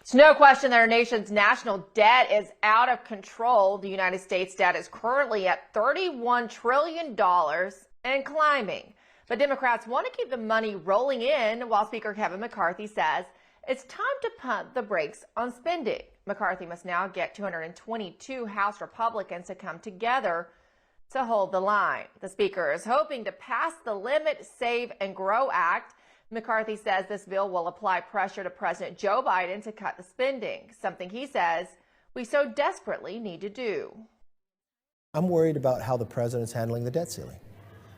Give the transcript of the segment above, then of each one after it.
It's no question that our nation's national debt is out of control. The United States debt is currently at $31 trillion and climbing. But Democrats want to keep the money rolling in, while Speaker Kevin McCarthy says it's time to pump the brakes on spending. McCarthy must now get 222 House Republicans to come together to hold the line. The Speaker is hoping to pass the Limit, Save, and Grow Act. McCarthy says this bill will apply pressure to President Joe Biden to cut the spending, something he says we so desperately need to do. I'm worried about how the president's handling the debt ceiling.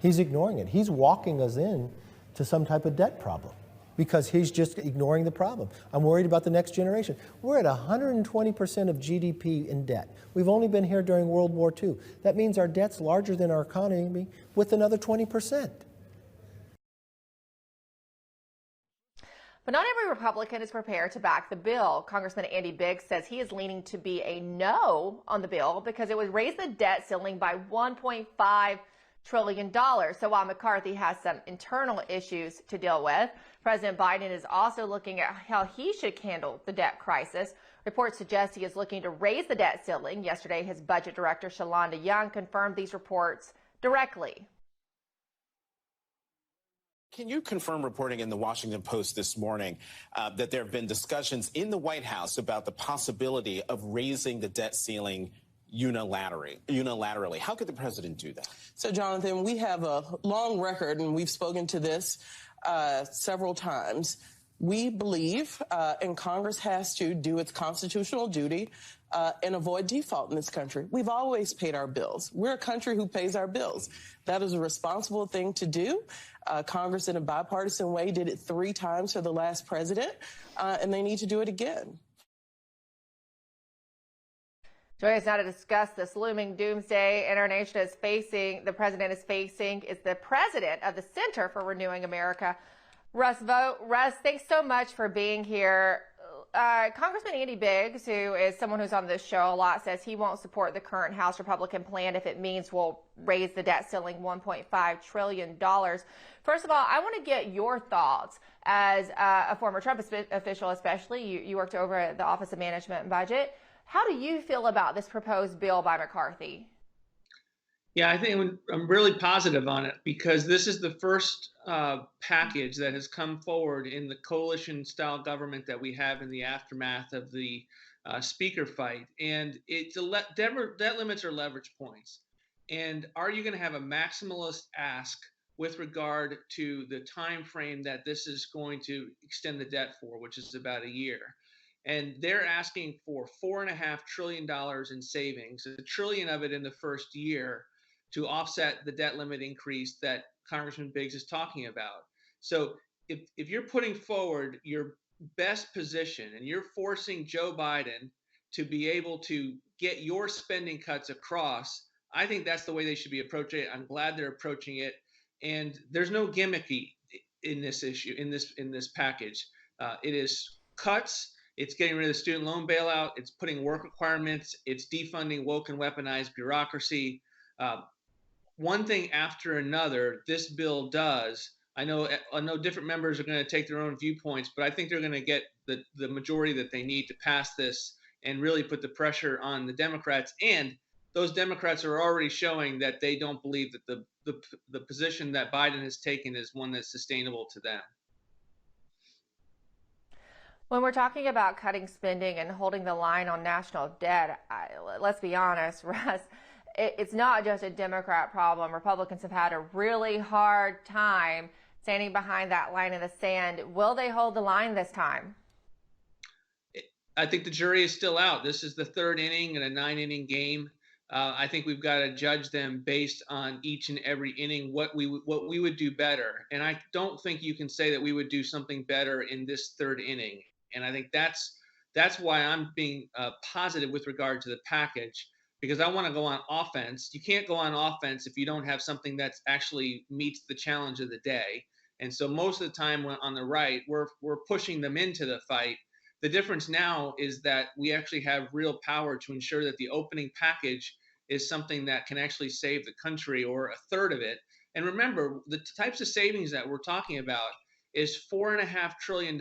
He's ignoring it. He's walking us in to some type of debt problem because he's just ignoring the problem. I'm worried about the next generation. We're at 120% of GDP in debt. We've only been here during World War II. That means our debt's larger than our economy with another 20%. But not every Republican is prepared to back the bill. Congressman Andy Biggs says he is leaning to be a no on the bill because it would raise the debt ceiling by $1.5 trillion. So while McCarthy has some internal issues to deal with, President Biden is also looking at how he should handle the debt crisis. Reports suggest he is looking to raise the debt ceiling. Yesterday, his budget director, Shalonda Young, confirmed these reports directly. Can you confirm reporting in the Washington Post this morning that there have been discussions in the White House about the possibility of raising the debt ceiling unilaterally? How could the president do that? So, Jonathan, we have a long record, and we've spoken to this several times. We believe, and Congress has to do its constitutional duty and avoid default in this country. We've always paid our bills. We're a country who pays our bills. That is a responsible thing to do. Congress, in a bipartisan way, did it 3 times for the last president, and they need to do it again. Joining us now to discuss this looming doomsday our nation is facing, the president is facing, is the president of the Center for Renewing America, Russ Vought. Russ, thanks so much for being here. Congressman Andy Biggs, who is someone who's on this show a lot, says he won't support the current House Republican plan if it means we'll raise the debt ceiling $1.5 trillion. First of all, I want to get your thoughts as a former Trump official, especially. You worked over at the Office of Management and Budget. How do you feel about this proposed bill by McCarthy? Yeah, I think I'm really positive on it because this is the first package that has come forward in the coalition-style government that we have in the aftermath of the speaker fight. And debt limits are leverage points. And are you going to have a maximalist ask with regard to the time frame that this is going to extend the debt for, which is about a year? And they're asking for $4.5 trillion in savings, $1 trillion of it in the first year, to offset the debt limit increase that Congressman Biggs is talking about. So if you're putting forward your best position and you're forcing Joe Biden to be able to get your spending cuts across, I think that's the way they should be approaching it. I'm glad they're approaching it. And there's no gimmicky in this issue, in this package. It is cuts. It's getting rid of the student loan bailout. It's putting work requirements. It's defunding woke and weaponized bureaucracy. One thing after another, this bill does. I know different members are going to take their own viewpoints, but I think they're going to get the majority that they need to pass this and really put the pressure on the Democrats. And those Democrats are already showing that they don't believe that the position that Biden has taken is one that's sustainable to them. When we're talking about cutting spending and holding the line on national debt, let's be honest, Russ, it's not just a Democrat problem. Republicans have had a really hard time standing behind that line in the sand. Will they hold the line this time? I think the jury is still out. This is the 3rd inning in a 9-inning game. I think we've got to judge them based on each and every inning, what we would do better. And I don't think you can say that we would do something better in this 3rd inning. And I think that's why I'm being positive with regard to the package, because I want to go on offense. You can't go on offense if you don't have something that actually meets the challenge of the day. And so most of the time on the right, we're pushing them into the fight. The difference now is that we actually have real power to ensure that the opening package is something that can actually save the country, or a third of it. And remember, the types of savings that we're talking about is $4.5 trillion.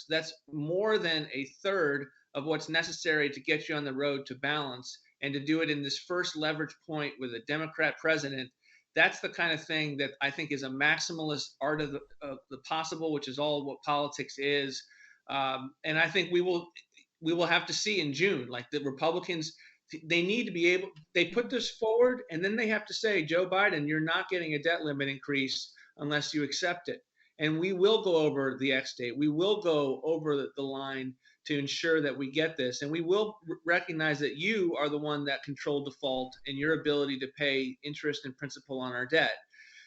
That's more than a third of what's necessary to get you on the road to balance, and to do it in this first leverage point with a Democrat president. That's the kind of thing that I think is a maximalist art of the possible, which is all what politics is. And I think we will have to see in June, like the Republicans, they need to be able, they put this forward and then they have to say, Joe Biden, you're not getting a debt limit increase unless you accept it. And we will go over the X date. We will go over the line to ensure that we get this. And we will recognize that you are the one that controlled default and your ability to pay interest and principal on our debt.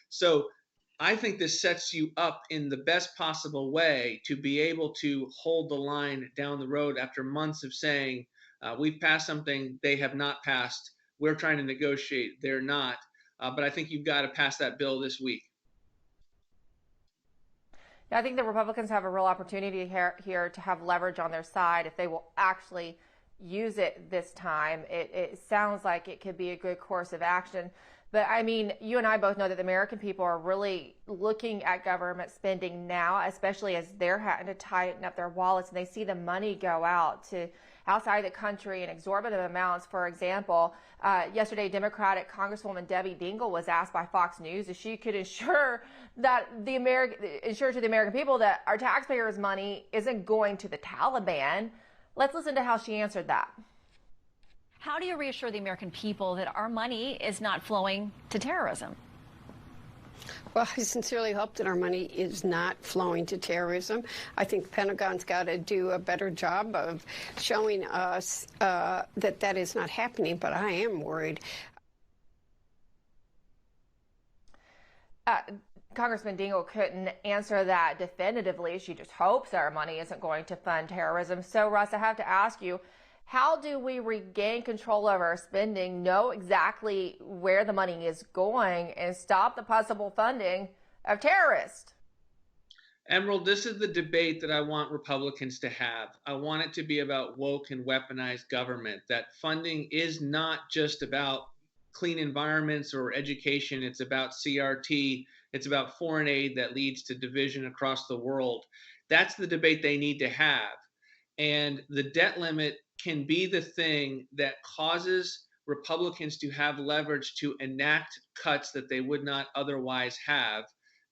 So I think this sets you up in the best possible way to be able to hold the line down the road after months of saying, we've passed something they have not passed. We're trying to negotiate. They're not. But I think you've got to pass that bill this week. Yeah, I think the Republicans have a real opportunity here to have leverage on their side if they will actually use it this time. It sounds like it could be a good course of action. But I mean, you and I both know that the American people are really looking at government spending now, especially as they're having to tighten up their wallets and they see the money go out to outside the country in exorbitant amounts. For example, yesterday, Democratic Congresswoman Debbie Dingell was asked by Fox News if she could ensure that to the American people that our taxpayers' money isn't going to the Taliban. Let's listen to how she answered that. How do you reassure the American people that our money is not flowing to terrorism? Well, I sincerely hope that our money is not flowing to terrorism. I think the Pentagon's got to do a better job of showing us that that is not happening, but I am worried. Congressman Dingell couldn't answer that definitively. She just hopes our money isn't going to fund terrorism. So, Russ, I have to ask you, how do we regain control of our spending, know exactly where the money is going, and stop the possible funding of terrorists? Emerald, this is the debate that I want Republicans to have. I want it to be about woke and weaponized government, that funding is not just about clean environments or education. It's about CRT. It's about foreign aid that leads to division across the world. That's the debate they need to have. And the debt limit can be the thing that causes Republicans to have leverage to enact cuts that they would not otherwise have.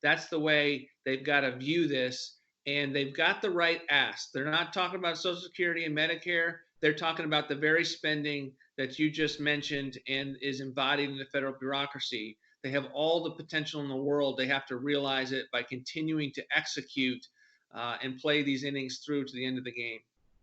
That's the way they've got to view this. And they've got the right ask. They're not talking about Social Security and Medicare. They're talking about the very spending that you just mentioned and is embodied in the federal bureaucracy. They have all the potential in the world. They have to realize it by continuing to execute and play these innings through to the end of the game.